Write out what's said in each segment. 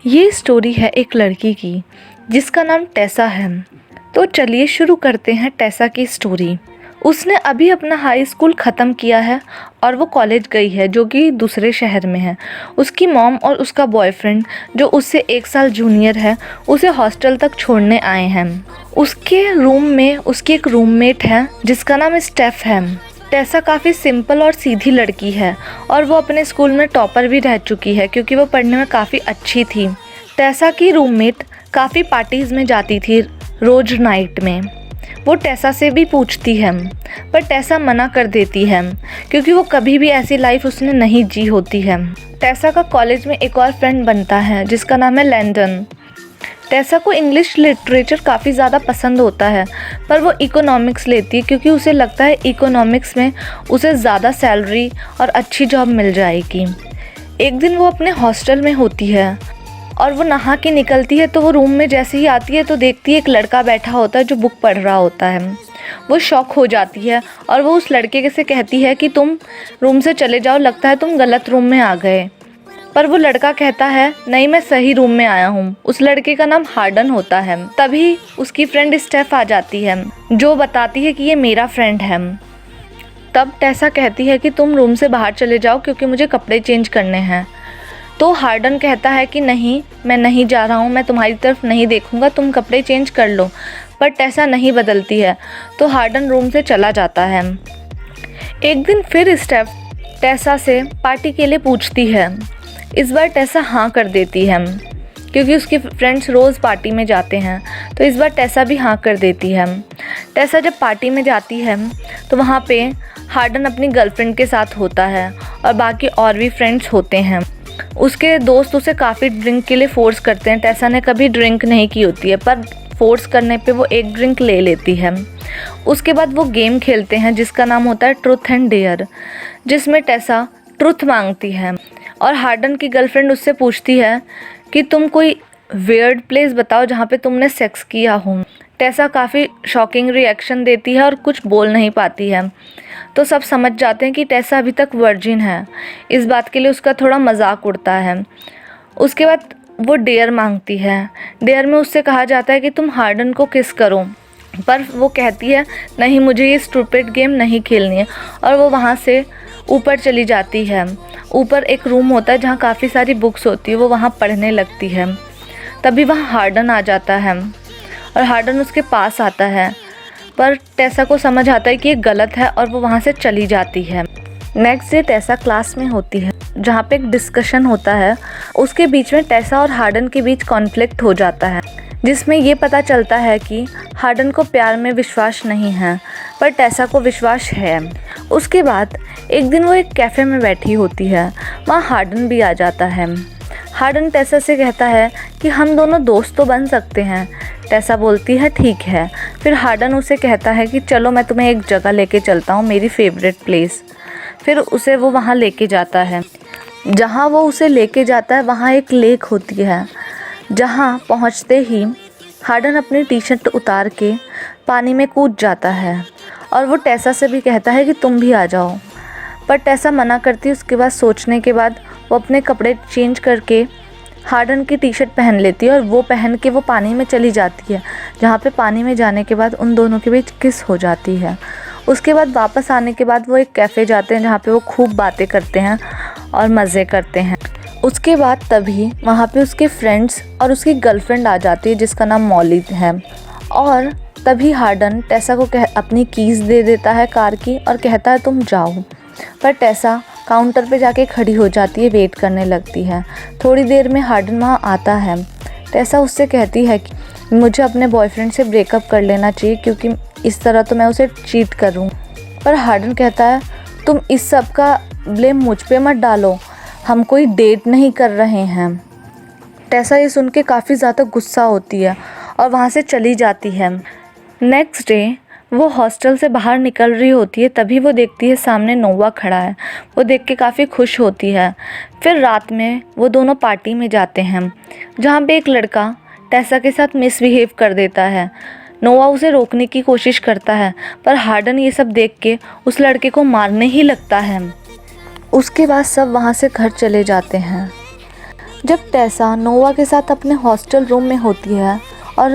ये स्टोरी है एक लड़की की जिसका नाम टेसा है। तो चलिए शुरू करते हैं टेसा की स्टोरी। उसने अभी अपना हाई स्कूल ख़त्म किया है और वो कॉलेज गई है जो कि दूसरे शहर में है। उसकी मॉम और उसका बॉयफ्रेंड जो उससे 1 साल जूनियर है उसे हॉस्टल तक छोड़ने आए हैं। उसके रूम में उसकी एक रूममेट है जिसका नाम स्टेफ है। टेसा काफ़ी सिंपल और सीधी लड़की है और वो अपने स्कूल में टॉपर भी रह चुकी है क्योंकि वो पढ़ने में काफ़ी अच्छी थी। टेसा की रूममेट काफ़ी पार्टीज़ में जाती थी रोज नाइट में। वो टेसा से भी पूछती है पर टेसा मना कर देती है क्योंकि वो कभी भी ऐसी लाइफ उसने नहीं जी होती है। टेसा का कॉलेज में एक और फ्रेंड बनता है जिसका नाम है लैंडन। टेसा को इंग्लिश लिटरेचर काफ़ी ज़्यादा पसंद होता है पर वो इकोनॉमिक्स लेती है क्योंकि उसे लगता है इकोनॉमिक्स में उसे ज़्यादा सैलरी और अच्छी जॉब मिल जाएगी। एक दिन वो अपने हॉस्टल में होती है और वो नहा के निकलती है तो वो रूम में जैसे ही आती है तो देखती है एक लड़का बैठा होता है जो बुक पढ़ रहा होता है। वो शॉक हो जाती है और वो उस लड़के से कहती है कि तुम रूम से चले जाओ, लगता है तुम गलत रूम में आ गए। पर वो लड़का कहता है नहीं, मैं सही रूम में आया हूँ। उस लड़के का नाम हार्डन होता है। तभी उसकी फ्रेंड स्टेफ आ जाती है जो बताती है कि ये मेरा फ्रेंड है। तब टेसा कहती है कि तुम रूम से बाहर चले जाओ क्योंकि मुझे कपड़े चेंज करने हैं। तो हार्डन कहता है कि नहीं, मैं नहीं जा रहा हूँ, मैं तुम्हारी तरफ नहीं देखूँगा, तुम कपड़े चेंज कर लो। पर टेसा नहीं बदलती है तो हार्डन रूम से चला जाता है। एक दिन फिर स्टेफ टेसा से पार्टी के लिए पूछती है। इस बार टेसा हाँ कर देती है क्योंकि उसकी फ्रेंड्स रोज़ पार्टी में जाते हैं, तो इस बार टेसा भी हाँ कर देती है। टेसा जब पार्टी में जाती है तो वहाँ पे हार्डन अपनी गर्लफ्रेंड के साथ होता है और बाकी और भी फ्रेंड्स होते हैं। उसके दोस्त उसे काफ़ी ड्रिंक के लिए फ़ोर्स करते हैं। टेसा ने कभी ड्रिंक नहीं की होती है पर फोर्स करने पे वो एक ड्रिंक ले लेती है। उसके बाद वो गेम खेलते हैं जिसका नाम होता है ट्रूथ एंड डेयर, जिसमें टेसा ट्रूथ मांगती है और हार्डन की गर्लफ्रेंड उससे पूछती है कि तुम कोई वियर्ड प्लेस बताओ जहाँ पे तुमने सेक्स किया हो। टेसा काफ़ी शॉकिंग रिएक्शन देती है और कुछ बोल नहीं पाती है। तो सब समझ जाते हैं कि टेसा अभी तक वर्जिन है। इस बात के लिए उसका थोड़ा मजाक उड़ता है। उसके बाद वो डेयर मांगती है। डेयर में उससे कहा जाता है कि तुम हार्डन को किस करो, पर वो कहती है नहीं, मुझे ये स्टूपिड गेम नहीं खेलनी है और वो वहाँ से ऊपर चली जाती है। ऊपर एक रूम होता है जहाँ काफ़ी सारी बुक्स होती है, वो वहाँ पढ़ने लगती है। तभी वहाँ हार्डन आ जाता है और हार्डन उसके पास आता है पर टेसा को समझ आता है कि ये गलत है और वो वहाँ से चली जाती है। नेक्स्ट डे टेसा क्लास में होती है जहाँ पे एक डिस्कशन होता है। उसके बीच में टेसा और हार्डन के बीच कॉन्फ्लिक्ट हो जाता है जिसमें ये पता चलता है कि हार्डन को प्यार में विश्वास नहीं है पर टेसा को विश्वास है। उसके बाद एक दिन वो एक कैफ़े में बैठी होती है, वहाँ हार्डन भी आ जाता है। हार्डन टेसा से कहता है कि हम दोनों दोस्त तो बन सकते हैं। टेसा बोलती है ठीक है। फिर हार्डन उसे कहता है कि चलो मैं तुम्हें एक जगह लेके चलता हूँ, मेरी फेवरेट प्लेस। फिर उसे वो वहाँ लेके जाता है। जहाँ वो उसे लेके जाता है वहाँ एक लेक होती है। जहाँ पहुँचते ही हार्डन अपनी टी शर्ट उतार के पानी में कूद जाता है और वो टेसा से भी कहता है कि तुम भी आ जाओ, पर टेसा मना करती है। उसके बाद सोचने के बाद वो अपने कपड़े चेंज करके हार्डन की टी शर्ट पहन लेती है और वो पहन के वो पानी में चली जाती है, जहाँ पे पानी में जाने के बाद उन दोनों के बीच किस हो जाती है। उसके बाद वापस आने के बाद वो एक कैफ़े जाते हैं जहाँ पे वो खूब बातें करते हैं और मज़े करते हैं। उसके बाद तभी वहाँ पे उसके फ्रेंड्स और उसकी गर्लफ्रेंड आ जाती है जिसका नाम मॉली है। और तभी हार्डन टेसा को अपनी कीज़ दे देता है कार की और कहता है तुम जाओ। पर टेसा काउंटर पे जाके खड़ी हो जाती है, वेट करने लगती है। थोड़ी देर में हार्डन वहाँ आता है। टेसा उससे कहती है कि मुझे अपने बॉयफ्रेंड से ब्रेकअप कर लेना चाहिए क्योंकि इस तरह तो मैं उसे चीट करूँ। पर हार्डन कहता है तुम इस सब का ब्लेम मुझ पे मत डालो, हम कोई डेट नहीं कर रहे हैं। टेसा ये सुन के काफ़ी ज़्यादा गुस्सा होती है और वहाँ से चली जाती है। नेक्स्ट डे वो हॉस्टल से बाहर निकल रही होती है, तभी वो देखती है सामने नोवा खड़ा है। वो देख के काफ़ी खुश होती है। फिर रात में वो दोनों पार्टी में जाते हैं जहाँ पे एक लड़का टेसा के साथ मिसबिहेव कर देता है। नोवा उसे रोकने की कोशिश करता है पर हार्डन ये सब देख के उस लड़के को मारने ही लगता है। उसके बाद सब वहाँ से घर चले जाते हैं। जब टेसा नोवा के साथ अपने हॉस्टल रूम में होती है और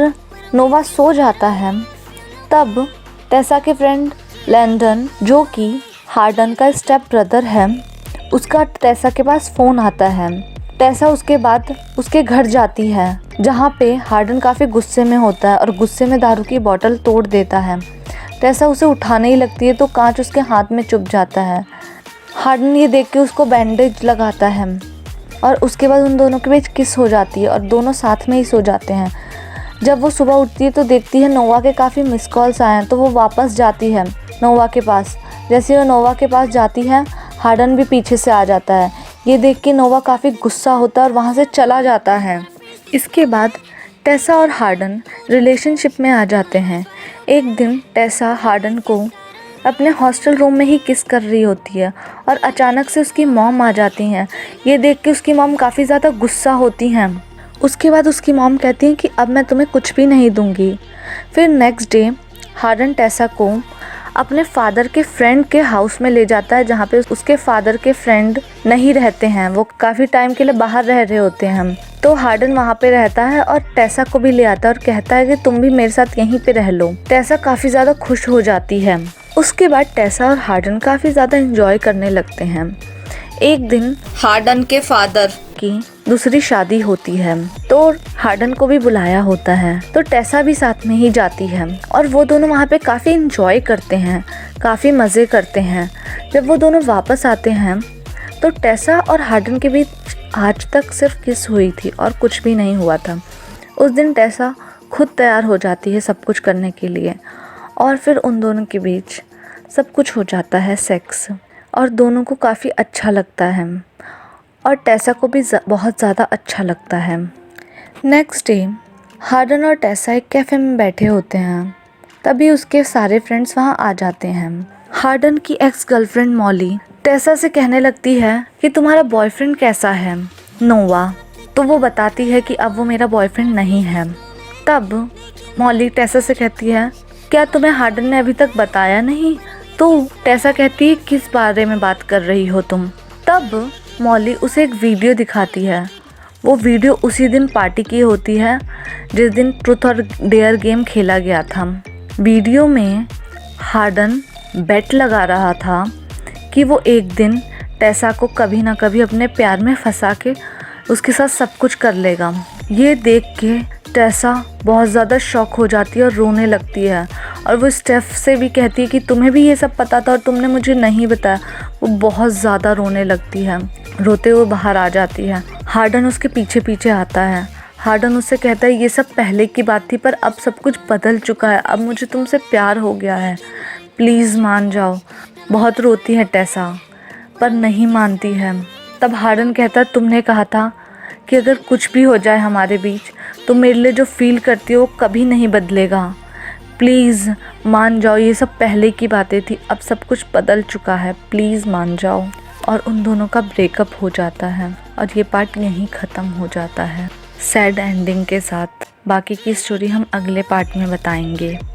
नोवा सो जाता है, तब टेसा के फ्रेंड लैंडन, जो कि हार्डन का स्टेप ब्रदर है, उसका टेसा के पास फ़ोन आता है। टेसा उसके बाद उसके घर जाती है, जहाँ पे हार्डन काफ़ी गुस्से में होता है और गुस्से में दारू की बोतल तोड़ देता है। टेसा उसे उठाने ही लगती है तो कांच उसके हाथ में चुभ जाता है। हार्डन ये देख के उसको बैंडेज लगाता है और उसके बाद उन दोनों के बीच किस हो जाती है और दोनों साथ में ही सो जाते हैं। जब वो सुबह उठती है तो देखती है नोवा के काफ़ी मिस कॉल्स आए हैं, तो वो वापस जाती है नोवा के पास। जैसे वो नोवा के पास जाती है, हार्डन भी पीछे से आ जाता है। ये देख के नोवा काफ़ी गुस्सा होता है और वहाँ से चला जाता है। इसके बाद टेसा और हार्डन रिलेशनशिप में आ जाते हैं। एक दिन टेसा हार्डन को अपने हॉस्टल रूम में ही किस कर रही होती है और अचानक से उसकी मॉम आ जाती हैं। ये देख के उसकी मॉम काफ़ी ज़्यादा गुस्सा होती हैं। उसके बाद उसकी मॉम कहती हैं कि अब मैं तुम्हें कुछ भी नहीं दूंगी। फिर नेक्स्ट डे हार्डन टेसा को अपने फादर के फ्रेंड के हाउस में ले जाता है, जहाँ पे उसके फादर के फ्रेंड नहीं रहते हैं, वो काफ़ी टाइम के लिए बाहर रह रहे होते हैं। तो हार्डन वहाँ पे रहता है और टेसा को भी ले आता है और कहता है कि तुम भी मेरे साथ यहीं पे रह लो। टेसा काफ़ी ज़्यादा खुश हो जाती है। उसके बाद टेसा और हार्डन काफ़ी ज़्यादा एंजॉय करने लगते हैं। एक दिन हार्डन के फादर की दूसरी शादी होती है, तो हार्डन को भी बुलाया होता है, तो टेसा भी साथ में ही जाती है और वो दोनों वहाँ पे काफ़ी एंजॉय करते हैं, काफ़ी मज़े करते हैं। जब वो दोनों वापस आते हैं तो टेसा और हार्डन के बीच आज तक सिर्फ किस हुई थी और कुछ भी नहीं हुआ था। उस दिन टेसा खुद तैयार हो जाती है सब कुछ करने के लिए और फिर उन दोनों के बीच सब कुछ हो जाता है, सेक्स, और दोनों को काफ़ी अच्छा लगता है और टेसा को भी बहुत ज़्यादा अच्छा लगता है। नेक्स्ट डे हार्डन और टेसा एक कैफ़े में बैठे होते हैं, तभी उसके सारे फ्रेंड्स वहाँ आ जाते हैं। हार्डन की एक्स गर्लफ्रेंड मॉली टेसा से कहने लगती है कि तुम्हारा बॉयफ्रेंड कैसा है नोवा, तो वो बताती है कि अब वो मेरा बॉयफ्रेंड नहीं है। तब मॉली टेसा से कहती है, क्या तुम्हें हार्डन ने अभी तक बताया नहीं? तो टेसा कहती है, किस बारे में बात कर रही हो तुम? तब मॉली उसे एक वीडियो दिखाती है। वो वीडियो उसी दिन पार्टी की होती है जिस दिन ट्रूथ और डेयर गेम खेला गया था। वीडियो में हार्डन बेट लगा रहा था कि वो एक दिन टेसा को कभी ना कभी अपने प्यार में फंसा के उसके साथ सब कुछ कर लेगा। ये देख के टेसा बहुत ज़्यादा शॉक हो जाती है और रोने लगती है और वो स्टेफ से भी कहती है कि तुम्हें भी ये सब पता था और तुमने मुझे नहीं बताया। वो बहुत ज़्यादा रोने लगती है, रोते हुए बाहर आ जाती है। हार्डन उसके पीछे पीछे आता है। हार्डन उससे कहता है, ये सब पहले की बात थी पर अब सब कुछ बदल चुका है, अब मुझे तुमसे प्यार हो गया है, प्लीज़ मान जाओ। बहुत रोती है टेसा पर नहीं मानती है। तब हार्डन कहता है, तुमने कहा था कि अगर कुछ भी हो जाए हमारे बीच तो मेरे लिए जो फील करती हो वो कभी नहीं बदलेगा, प्लीज़ मान जाओ, ये सब पहले की बातें थी, अब सब कुछ बदल चुका है, प्लीज़ मान जाओ। और उन दोनों का ब्रेकअप हो जाता है और ये पार्ट यहीं ख़त्म हो जाता है सैड एंडिंग के साथ। बाकी की स्टोरी हम अगले पार्ट में बताएंगे।